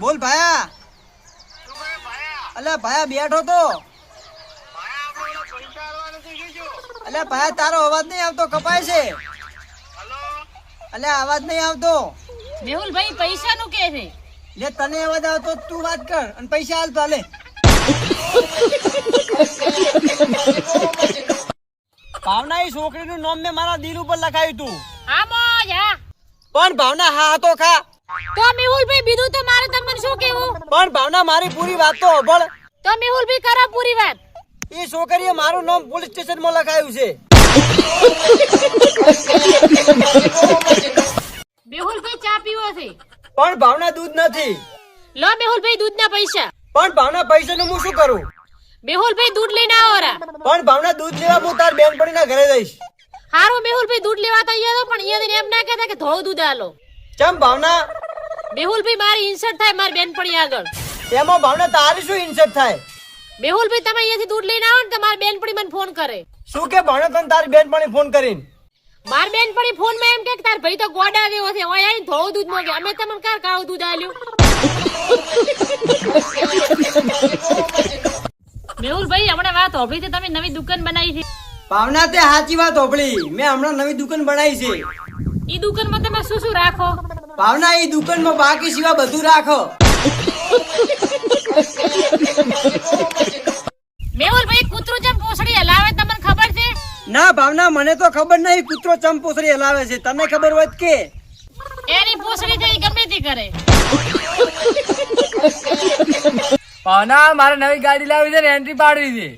બોલ ભાયા. અલ્યા ભાયા બેઠો તો. અલ્યા ભાયા તારો અવાજ નહીં આવતો, કપાય છે. અલ્યા અવાજ નહીં આવતો. મેહુલભાઈ પૈસા નું કે છે? લે તને અવાજ આવતો તું વાત કર અને પૈસા હાલ તો હાલે. ભાવના એ છોકરીનું નામ મેં મારા દિલ ઉપર લખાયું તું. હા મોજ હા. પણ ભાવના હા તો ખા. તો મેહુલભાઈ બીજું તો મારે તમને શું કેવું? પણ ભાવના મારી પૂરી વાત તો સાંભળ. તો મેહુલભાઈ કરો પૂરી વાત. એ છોકરીએ મારું નામ પોલીસ સ્ટેશન માં લખાયું છે. મેહુલભાઈ ચા પીવો છે? પણ ભાવના દૂધ નથી. લો મેહુલભાઈ દૂધના પૈસા. પણ ભાવના પૈસાનું હું શું કરું? મેહુલભાઈ દૂધ લઈને આવો રા. પણ ભાવના દૂધ લેવા હું તાર બેનપણીના ઘરે જઈશ. હારું મેહુલભાઈ દૂધ લેવા તો અહીંયા તો, પણ અહીંયા એમ ના કહેતા કે ધોળું દૂધ આલો. ચમ ભાવના? મેહુલભાઈ મારી ઇન્સર્ટ થાય મારી બેનપણી આગળ. એમાં ભાવના તારી શું ઇન્સર્ટ થાય? મેહુલભાઈ તમે અહીંયાથી દૂધ લઈને આવો ને તો મારી બેનપણી મને ફોન કરે. શું કે ભાવના તને તારી બેનપણી ફોન કરીને? મારી બેનપણી ફોન માં એમ કે તાર ભાઈ તો ગોડા આવ્યો છે, ઓય આઈને ધોળું દૂધ માંગે. અમે તમને કાર કાળું દૂધ આલ્યું? મેહુલભાઈ હમણાં વાત હોભળી છે તમે નવી દુકાન બનાવી છે? ભાવના તે સાચી વાત હોભળી. મેં હમણાં નવી દુકાન બનાવી છે. ઈ દુકાનમાં તમે શું શું રાખો? ભાવના એ દુકાનમાં બાકી સિવાય બધું રાખો. મેહુલભાઈ કૂતરું ચમ પોસડી હલાવે તમને ખબર છે? ના ભાવના મને તો ખબર નહીં કૂતરો ચમ પોસડી હલાવે છે. તને ખબર હોય કે? એની પોસડી થઈ ગમે તે કરે. ભાવના મારે નવી ગાડી લાવી છે ને એન્ટ્રી પાડવી છે.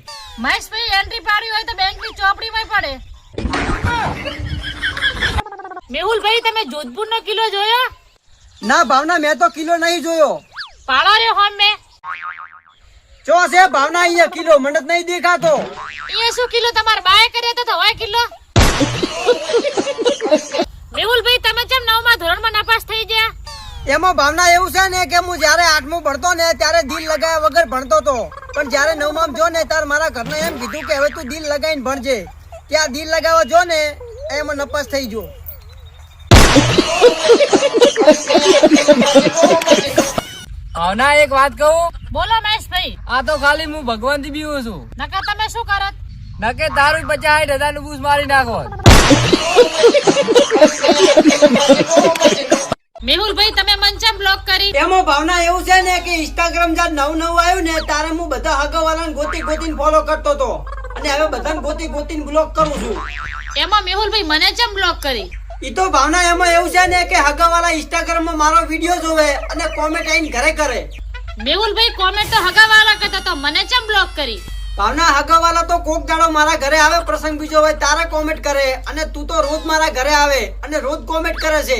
મહેશભાઈ એન્ટ્રી પાડી હોય તો બેંકની ચોપડીમાં પડે. મેહુલભાઈ તમે જોધપુરનો કિલ્લો જોયો? ના ભાવના મેં તો કિલો નહીં જોયો. પાડો રે હોમ મે. ચો છે ભાવના અહીંયા કિલો મને જ નહીં દેખાતો. એ શું કિલો તમાર બાય કર્યા તો હોય કિલો? મેહુલભાઈ તમે કેમ 9મા ધોરણમાં નાપાસ થઈ ગયા? એમાં ભાવના એવું છે ને કે હું જયારે 8મું ભણતો ને ત્યારે દિલ લગાવ્યા વગર ભણતો તો, પણ જયારે 9માં જો ને ત્યારે મારા ઘરને એમ કીધું કે હવે તું દિલ લગાવીને ભણજે. ત્યાં દિલ લગાવવા જો ને એમાં નપાસ થઈ ગયો. ભાવના એક વાત કહું? બોલો મહેશભાઈ. આ તો ખાલી હું ભગવાનથી બીવું છું. નકા તમે શું કરત? નકે તારું 50-60 હજાર નું બૂસ મારી નાખો. મેહુલભાઈ તમે મન ચમ બ્લોક કરી? એમાં ભાવના એવું છે ને કે ઇન્સ્ટાગ્રામ જ્યારે નવું આવ્યું ને ત્યારે હું બધા હગાવાલાને ગોતીને ફોલો કરતો હતો, અને હવે બધાને ગોતીને બ્લોક કરું છું. એમાં મેહુલભાઈ મને ચમ બ્લોક કરી? ઈ તો ભાવના એમાં એવું છે ને કે હગાવાલા ઇન્સ્ટાગ્રામ માં મારો વિડિયો જોવે અને કોમેન્ટ આઈને ઘરે કરે. મેહુલભાઈ કોમેન્ટ તો હગાવાલા કરતા તો મને ચમ બ્લોક કરી? ભાવના હગાવાલા તો કોક દાડો મારા ઘરે આવે, પ્રસંગ બીજો હોય તારે કોમેન્ટ કરે, અને તું તો રોજ મારા ઘરે આવે અને રોજ કોમેન્ટ કરે છે.